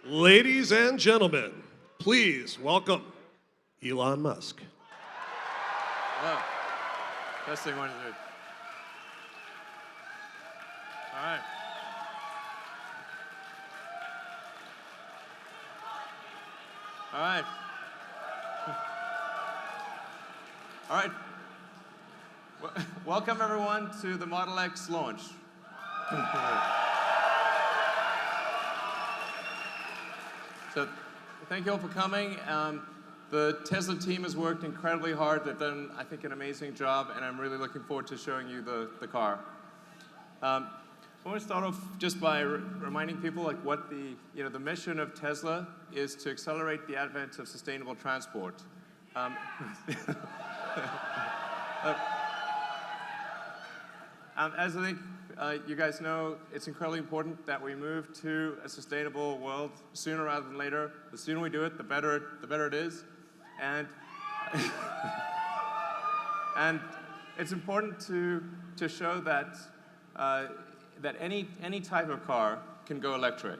Ladies and gentlemen, please welcome Elon Musk. Hello. Best thing I want to do. All right. All right. All right. Welcome, everyone, to the Model X launch. So, thank you all for coming. The Tesla team has worked incredibly hard. They've done, I think, an amazing job, and I'm really looking forward to showing you the car. I want to start off just by reminding people like what the mission of Tesla is to accelerate the advent of sustainable transport. As I think you guys know, it's incredibly important that we move to a sustainable world sooner rather than later. The sooner we do it, the better it is. And and it's important to show that that any type of car can go electric.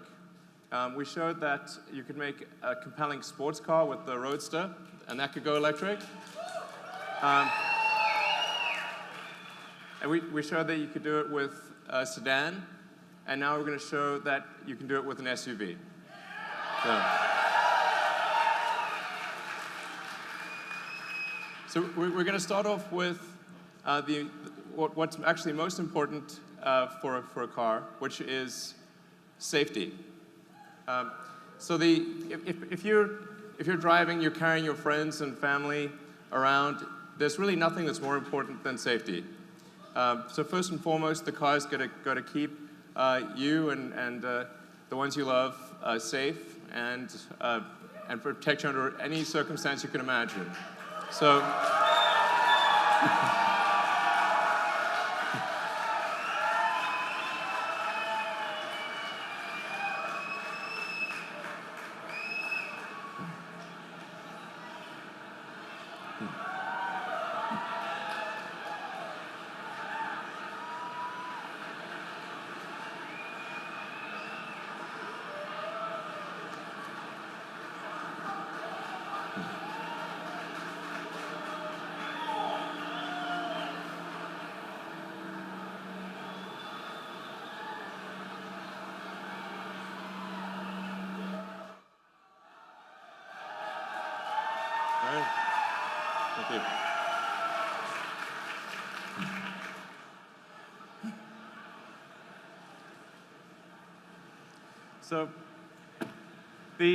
We showed that you could make a compelling sports car with the Roadster, and that could go electric. And we showed that you could do it with a sedan, and now we're going to show that you can do it with an SUV. So we're going to start off with what's actually most important for a car, which is safety. So if you're driving, you're carrying your friends and family around, there's really nothing that's more important than safety. So first and foremost, the car's got to keep you and the ones you love safe and protect you under any circumstance you can imagine. So. All right. Thank you. So, there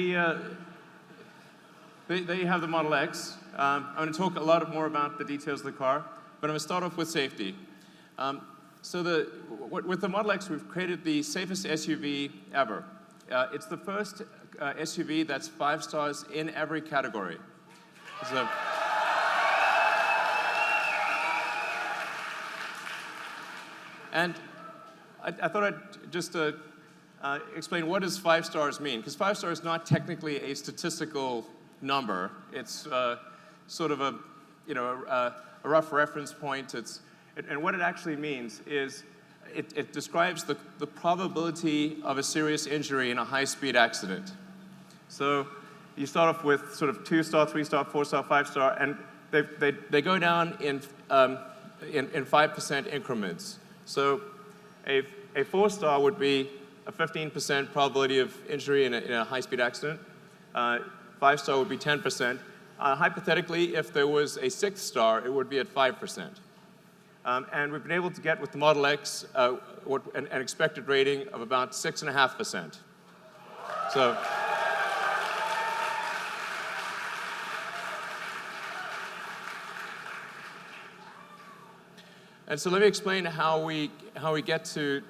you have the Model X. I'm going to talk a lot more about the details of the car, but I'm going to start off with safety. With the Model X, we've created the safest SUV ever. It's the first SUV that's 5 stars in every category. So, and I thought I'd just explain what does 5 stars mean, because 5 stars is not technically a statistical number. It's sort of a rough reference point. And what it actually means is it describes the probability of a serious injury in a high-speed accident. So you start off with sort of 2-star, 3-star, 4-star, 5-star, and they go down in 5% increments. So a 4-star would be a 15% probability of injury in a high-speed accident. 5-star would be 10%. Hypothetically, if there was a 6th star, it would be at 5%. And we've been able to get with the Model X an expected rating of about 6.5%. So. And so let me explain how we get to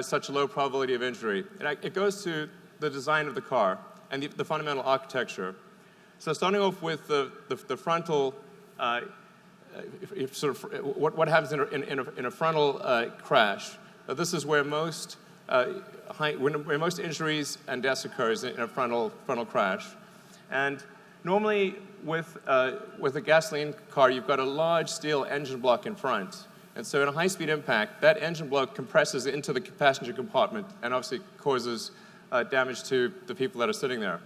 such a low probability of injury. And it goes to the design of the car and the fundamental architecture. So starting off with the frontal, what happens in a frontal crash. This is where most injuries and deaths occurs in a frontal crash. And normally with a gasoline car, you've got a large steel engine block in front. And so in a high-speed impact, that engine block compresses into the passenger compartment and obviously causes damage to the people that are sitting there.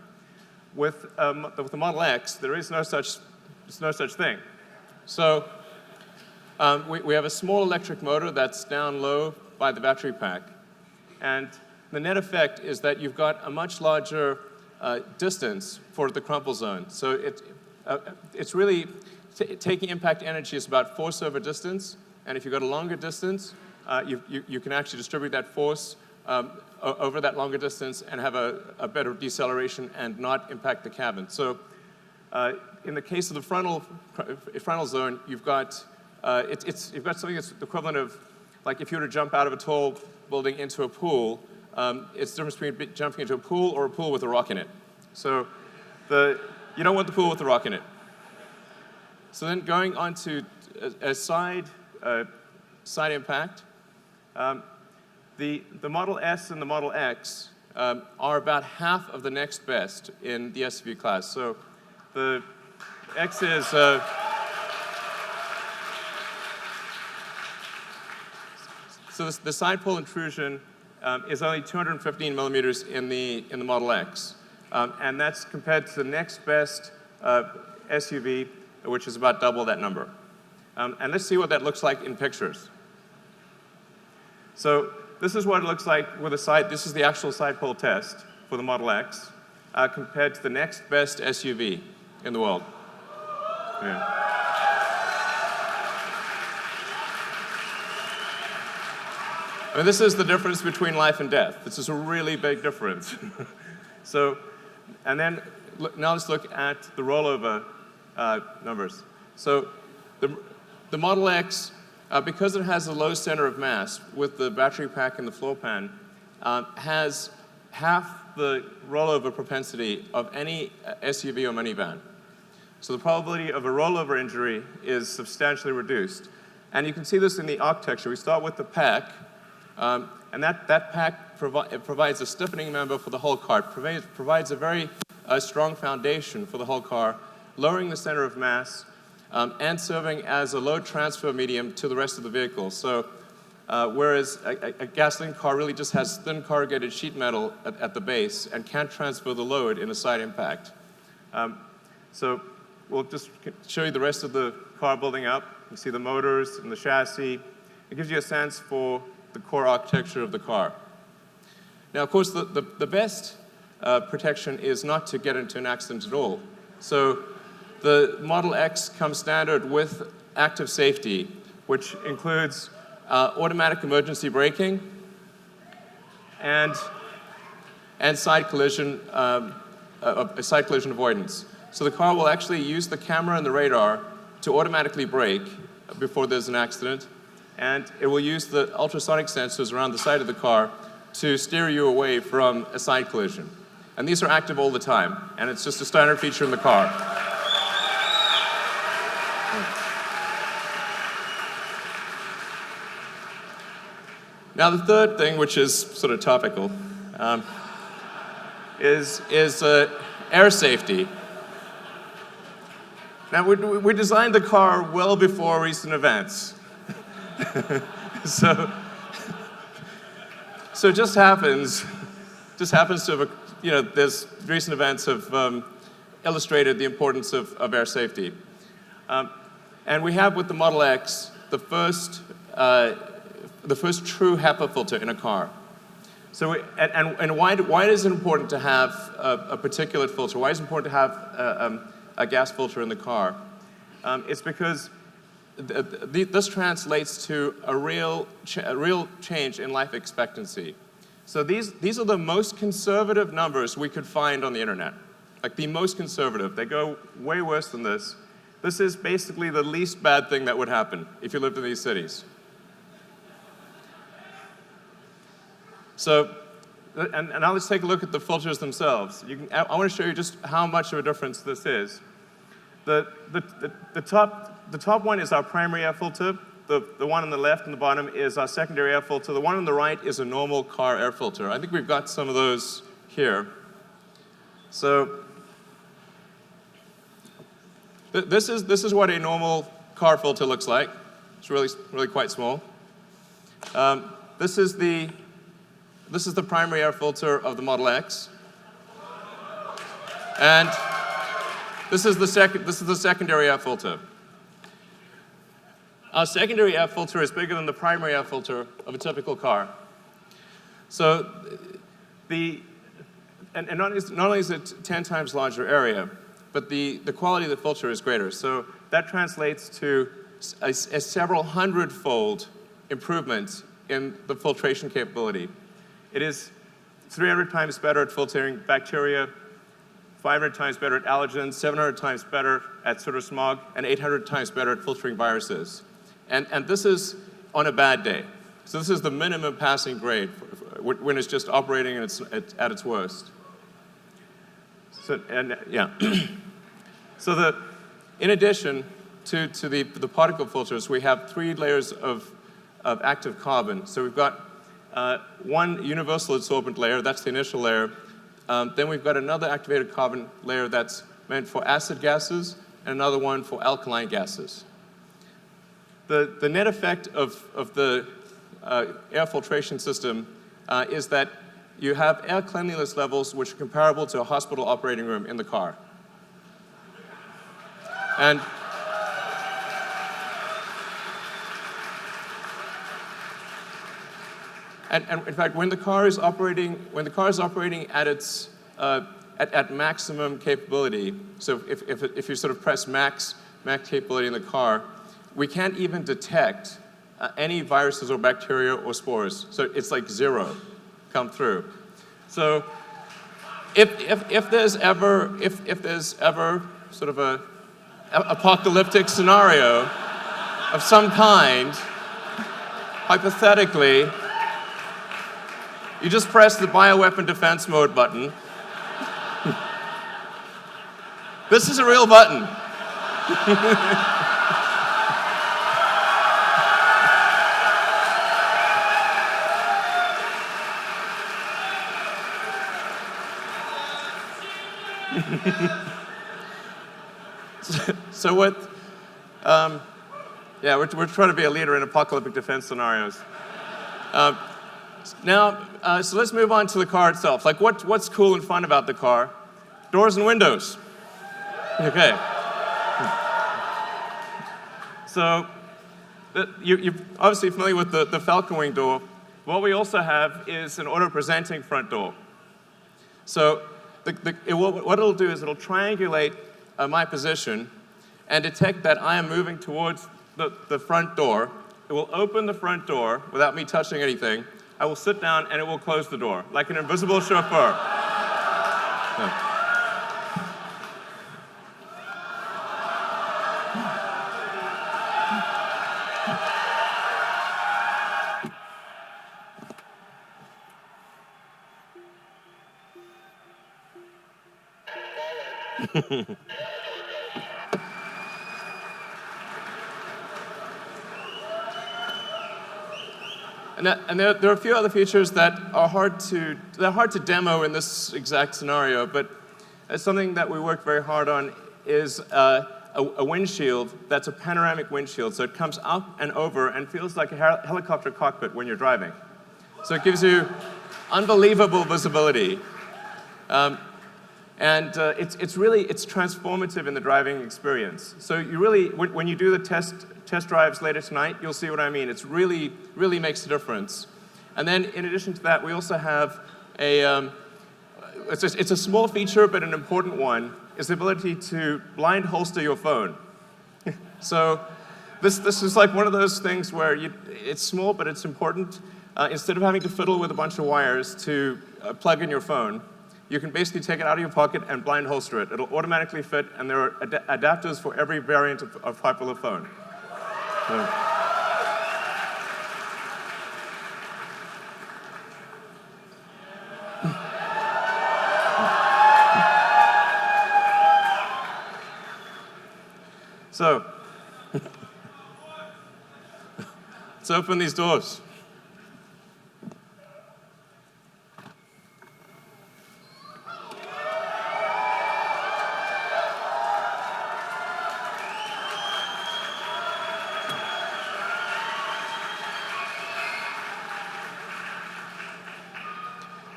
With the Model X, there is no such thing. So we have a small electric motor that's down low by the battery pack. And the net effect is that you've got a much larger distance for the crumple zone. So it's really taking impact energy is about force over distance. And if you've got a longer distance, you can actually distribute that force over that longer distance and have a better deceleration and not impact the cabin. So in the case of the frontal zone, you've got something that's the equivalent of, like, if you were to jump out of a tall building into a pool, it's the difference between jumping into a pool or a pool with a rock in it. So you don't want the pool with the rock in it. So then going on to a side impact, the Model S and the Model X are about half of the next best in the SUV class. So the X is so the side pole intrusion is only 215 millimeters in the Model X, and that's compared to the next best SUV, which is about double that number. And let's see what that looks like in pictures. So this is what it looks like with this is the actual side pole test for the Model X compared to the next best SUV in the world. Yeah. I mean, this is the difference between life and death. This is a really big difference. So, and then now let's look at the rollover numbers. So the Model X, because it has a low center of mass with the battery pack and the floor pan, has half the rollover propensity of any SUV or minivan. So the probability of a rollover injury is substantially reduced. And you can see this in the architecture. We start with the pack, and that pack provides a stiffening member for the whole car. It provides a very strong foundation for the whole car, lowering the center of mass, and serving as a load transfer medium to the rest of the vehicle. So whereas a gasoline car really just has thin corrugated sheet metal at the base and can't transfer the load in a side impact. So we'll just show you the rest of the car building up. You see the motors and the chassis. It gives you a sense for the core architecture of the car. Now, of course, the best protection is not to get into an accident at all. So the Model X comes standard with active safety, which includes automatic emergency braking and side collision avoidance. So the car will actually use the camera and the radar to automatically brake before there's an accident, and it will use the ultrasonic sensors around the side of the car to steer you away from a side collision. And these are active all the time, and it's just a standard feature in the car. Now, the third thing, which is sort of topical, is air safety. Now, we designed the car well before recent events. So it just happens to have, there's recent events have illustrated the importance of air safety. And we have with the Model X the first true HEPA filter in a car. So why is it important to have a particulate filter? Why is it important to have a gas filter in the car? It's because this translates to a real change in life expectancy. So these are the most conservative numbers we could find on the internet, like the most conservative. They go way worse than this. This is basically the least bad thing that would happen if you lived in these cities. So, and now let's take a look at the filters themselves. I want to show you just how much of a difference this is. The top one is our primary air filter. The one on the left and the bottom is our secondary air filter. The one on the right is a normal car air filter. I think we've got some of those here. So this is what a normal car filter looks like. It's really quite small. This is the this is the primary air filter of the Model X. And this is the secondary air filter. Our secondary air filter is bigger than the primary air filter of a typical car. So and not only is it 10 times larger area, but the quality of the filter is greater. So that translates to a several hundred-fold improvement in the filtration capability. It is 300 times better at filtering bacteria, 500 times better at allergens, 700 times better at soot smog, and 800 times better at filtering viruses. And this is on a bad day. So this is the minimum passing grade when it's just operating at its worst. So, so in addition to the particle filters, we have 3 layers of active carbon. So we've got one universal adsorbent layer, that's the initial layer. Then we've got another activated carbon layer that's meant for acid gases, and another one for alkaline gases. The net effect of the air filtration system is that you have air cleanliness levels which are comparable to a hospital operating room in the car. And in fact, when the car is operating at its at maximum capability, so if you sort of press max capability in the car, we can't even detect any viruses or bacteria or spores. So it's like 0 come through. So if there's ever sort of a apocalyptic scenario of some kind, hypothetically, you just press the bioweapon defense mode button. This is a real button. So what, we're trying to be a leader in apocalyptic defense scenarios. So let's move on to the car itself. Like, what's cool and fun about the car? Doors and windows. Okay. So you're obviously familiar with the Falcon Wing door. What we also have is an auto-presenting front door. So what it'll do is it'll triangulate my position and detect that I am moving towards the front door. It will open the front door without me touching anything. I will sit down and it will close the door, like an invisible chauffeur. And there are a few other features that are hard to demo in this exact scenario, but something that we worked very hard on is a windshield that's a panoramic windshield. So it comes up and over and feels like a helicopter cockpit when you're driving. So it gives you unbelievable visibility. And it's transformative in the driving experience. So you really, when you do the test drives later tonight, you'll see what I mean. It's really makes a difference. And then in addition to that, we also have it's a small feature, but an important one, is the ability to blind holster your phone. So this is like one of those things where it's small, but it's important. Instead of having to fiddle with a bunch of wires to plug in your phone, you can basically take it out of your pocket and blind holster it. It'll automatically fit, and there are adapters for every variant of popular phone. So let's open these doors.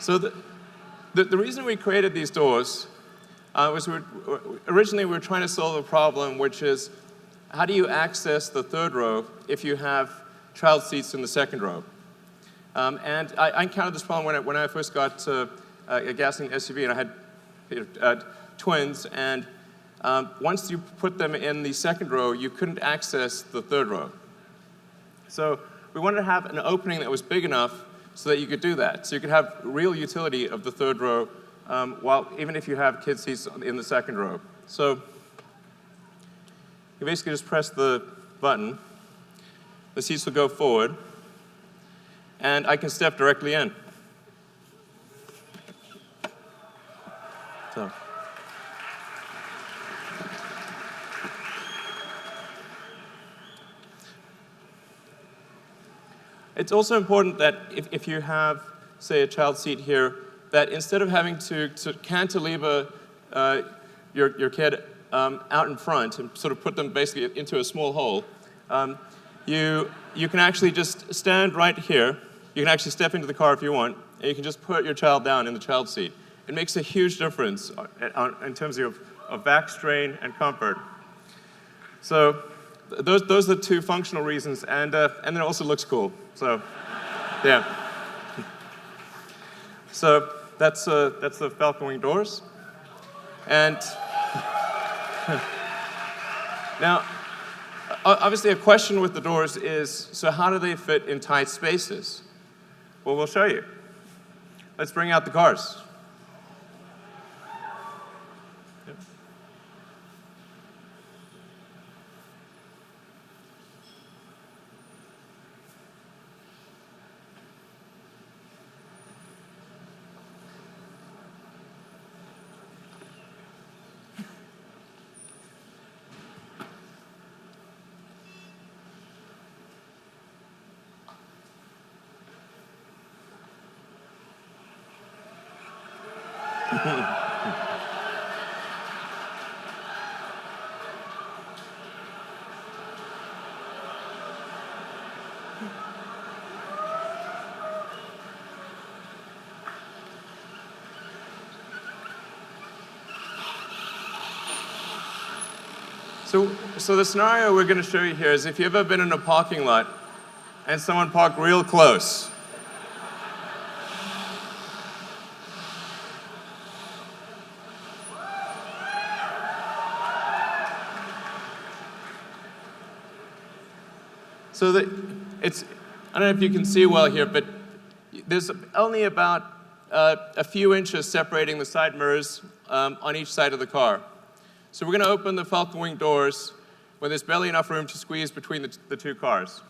So the reason we created these doors was originally we were trying to solve a problem, which is how do you access the third row if you have child seats in the second row? And I encountered this problem when I first got a gasoline SUV, and I had twins, and once you put them in the second row, you couldn't access the third row. So we wanted to have an opening that was big enough so that you could do that. So you could have real utility of the third row, even if you have kid seats in the second row. So you basically just press the button. The seats will go forward, and I can step directly in. So. It's also important that if you have, say, a child seat here, that instead of having to cantilever your kid out in front and sort of put them basically into a small hole, you can actually just stand right here. You can actually step into the car if you want, and you can just put your child down in the child seat. It makes a huge difference in terms of back strain and comfort. So those are the two functional reasons, and then it also looks cool. So, yeah. So that's the Falcon Wing doors, and now obviously a question with the doors is, so how do they fit in tight spaces? Well, we'll show you. Let's bring out the cars. So the scenario we're going to show you here is if you've ever been in a parking lot and someone parked real close. So I don't know if you can see well here, but there's only about a few inches separating the side mirrors on each side of the car. So we're going to open the Falcon Wing doors when there's barely enough room to squeeze between the two cars.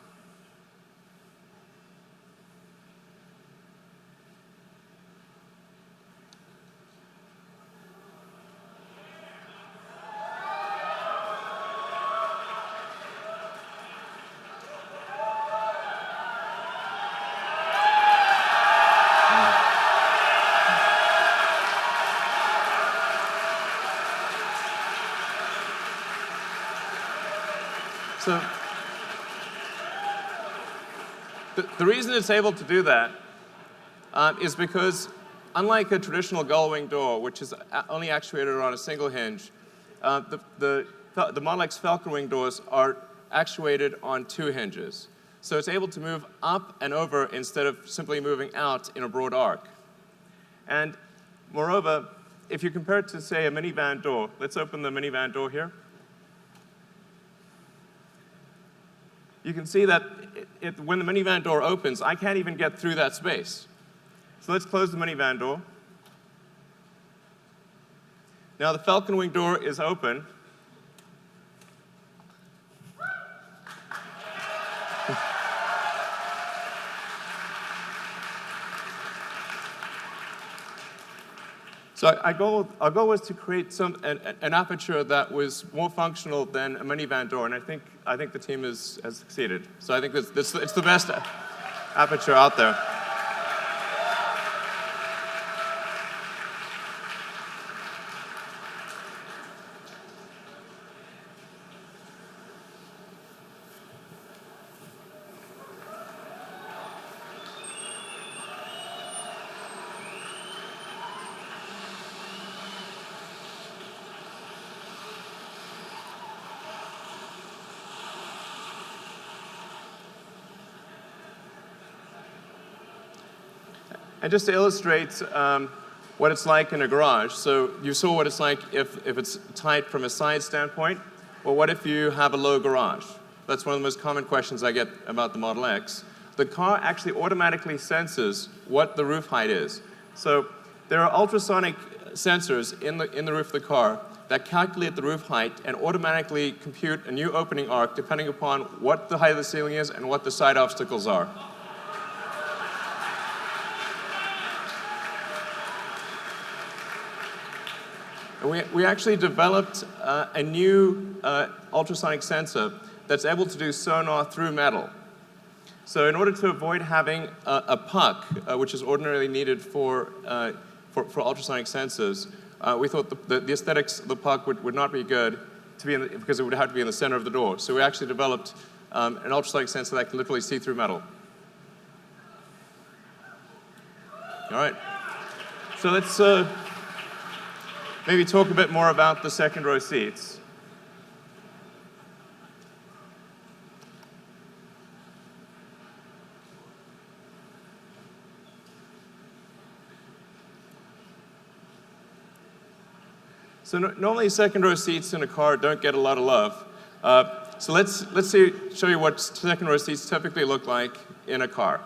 So the reason it's able to do that is because, unlike a traditional gull-wing door, which is only actuated on a single hinge, the Model X Falcon Wing doors are actuated on two hinges. So it's able to move up and over instead of simply moving out in a broad arc. And moreover, if you compare it to, say, a minivan door, let's open the minivan door here. You can see that when the minivan door opens, I can't even get through that space. So let's close the minivan door. Now the Falcon Wing door is open. So our goal was to create an aperture that was more functional than a minivan door, and I think the team has succeeded. So I think it's the best aperture out there. And just to illustrate what it's like in a garage, so you saw what it's like if it's tight from a side standpoint. Well, what if you have a low garage? That's one of the most common questions I get about the Model X. The car actually automatically senses what the roof height is. So there are ultrasonic sensors in the roof of the car that calculate the roof height and automatically compute a new opening arc depending upon what the height of the ceiling is and what the side obstacles are. And we actually developed a new ultrasonic sensor that's able to do sonar through metal. So in order to avoid having a puck, which is ordinarily needed for ultrasonic sensors, we thought the aesthetics of the puck would not be good because it would have to be in the center of the door. So we actually developed an ultrasonic sensor that can literally see through metal. All right. So let's maybe talk a bit more about the second row seats. So normally second row seats in a car don't get a lot of love. So let's show you what second row seats typically look like in a car.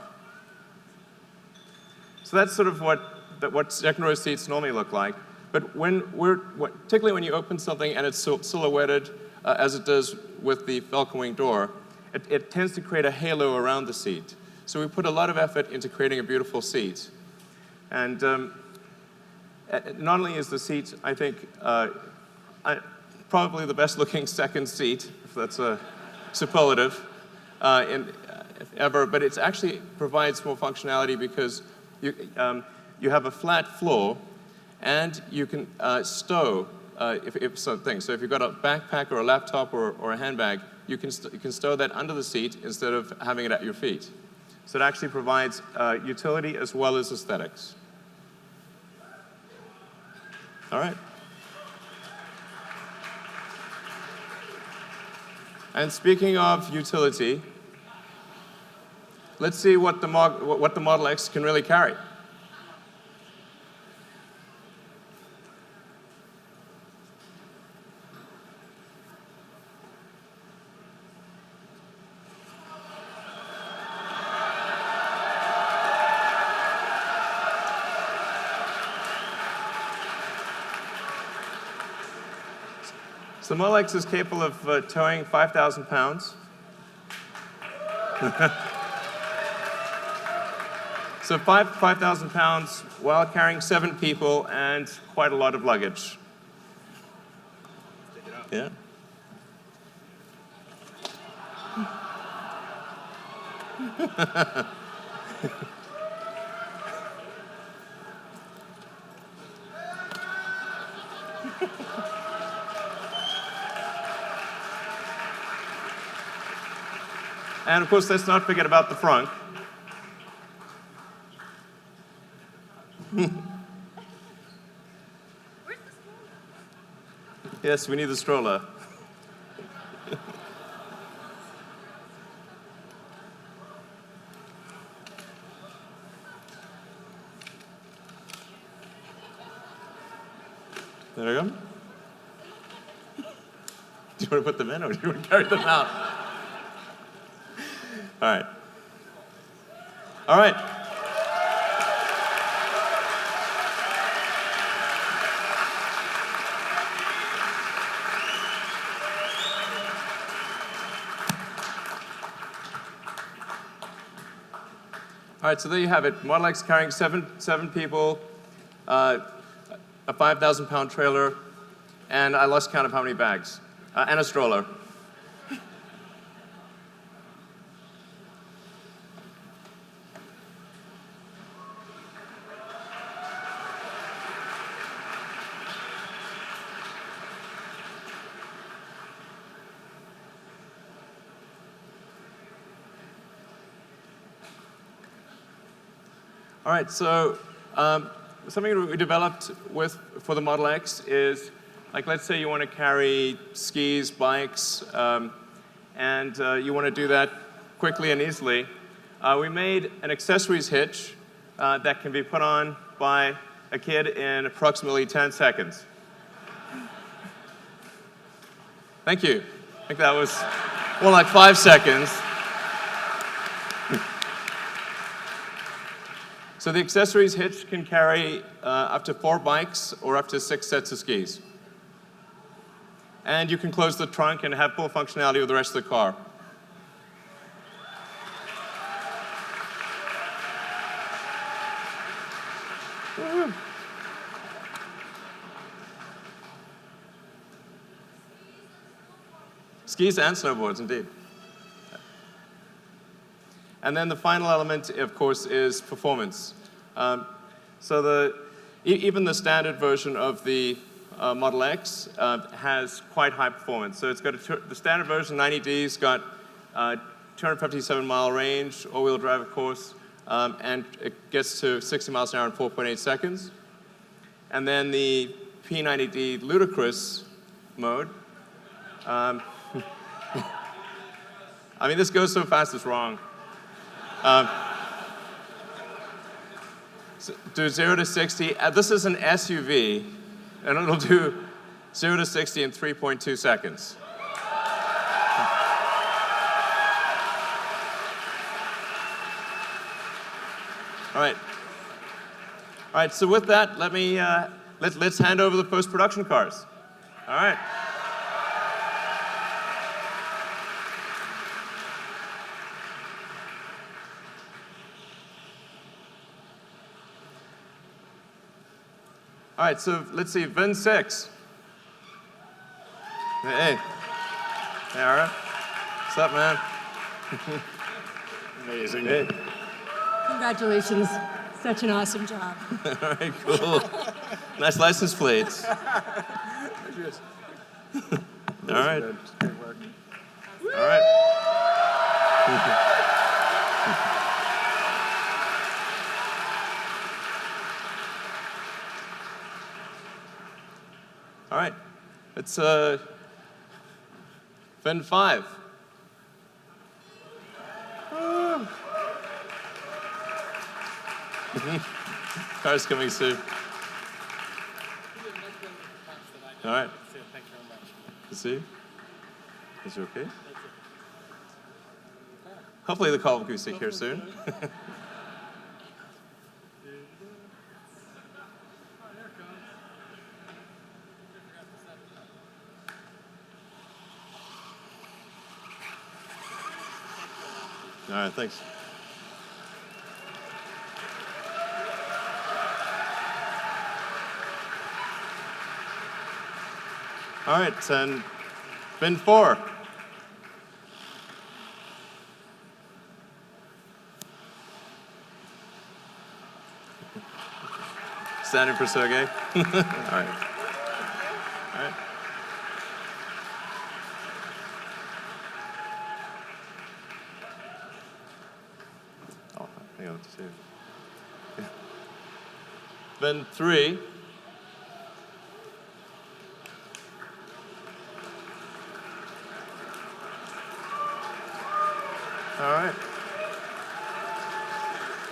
So that's sort of what second row seats normally look like. But particularly when you open something and it's silhouetted as it does with the Falcon Wing door, it tends to create a halo around the seat. So we put a lot of effort into creating a beautiful seat. And not only is the seat, I think, probably the best looking second seat, if that's a superlative, ever, but it actually provides more functionality because you have a flat floor and you can stow if something. So if you've got a backpack or a laptop or a handbag, you can stow that under the seat instead of having it at your feet. So it actually provides utility as well as aesthetics. All right. And speaking of utility, let's see what the Model X can really carry. So the Model X is capable of towing 5,000 pounds. So 5,000 pounds while carrying 7 people and quite a lot of luggage. Yeah. And of course, let's not forget about the front. Where's the stroller? Yes, we need the stroller. There we go. Do you want to put them in or do you want to carry them out? All right. All right. All right, so there you have it. Model X carrying seven people, a 5,000-pound trailer, and I lost count of how many bags, and a stroller. All right, so something we developed for the Model X is, like, let's say you want to carry skis, bikes, and you want to do that quickly and easily. We made an accessories hitch that can be put on by a kid in approximately 10 seconds. Thank you. I think that was more like 5 seconds. So the accessories hitch can carry up to 4 bikes or up to 6 sets of skis. And you can close the trunk and have full functionality with the rest of the car. Woo-hoo. Skis and snowboards, indeed. And then the final element, of course, is performance. Even the standard version of the Model X has quite high performance. So it's got the standard version, 90D's, got 257-mile range, all-wheel drive, of course, and it gets to 60 miles an hour in 4.8 seconds. And then the P90D Ludicrous mode. I mean, this goes so fast, it's wrong. So do 0 to 60. This is an SUV, and it'll do 0 to 60 in 3.2 seconds. All right. So with that, let me let's hand over the post-production cars. All right. All right, so let's see, VIN 6. Hey, Ara. What's up, man? Amazing. Hey. Congratulations. Such an awesome job. All right, cool. Nice license plates. All right. Great work. All right. All right, it's VIN 5. Car's coming soon. All right. Good to see you. Is you okay? Hopefully the call will be here soon. All right, thanks. All right, and VIN 4. Standing for Sergey. All right. All right. Hang on, let's see. VIN 3. All right.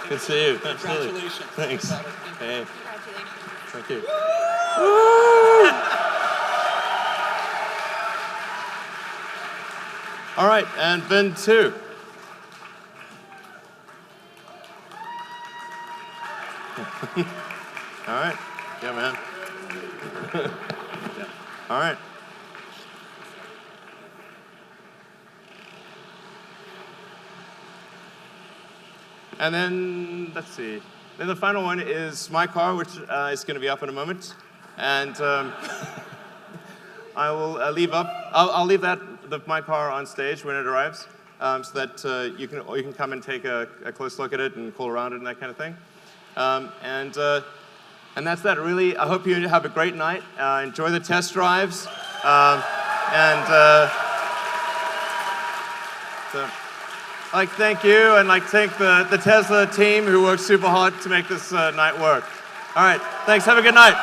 Good to see you. Absolutely. Congratulations. Thanks. Hey. Congratulations. Thank you. All right, and VIN 2. All right. Yeah, man. All right. And then, let's see. Then the final one is my car, which is going to be up in a moment. And I will leave my car on stage when it arrives, so that you can come and take a close look at it and cool around it and that kind of thing. And that's that, really. I hope you have a great night. Enjoy the test drives. So I'd like to thank you, and I'd like to thank the Tesla team who worked super hard to make this night work. All right, thanks. Have a good night.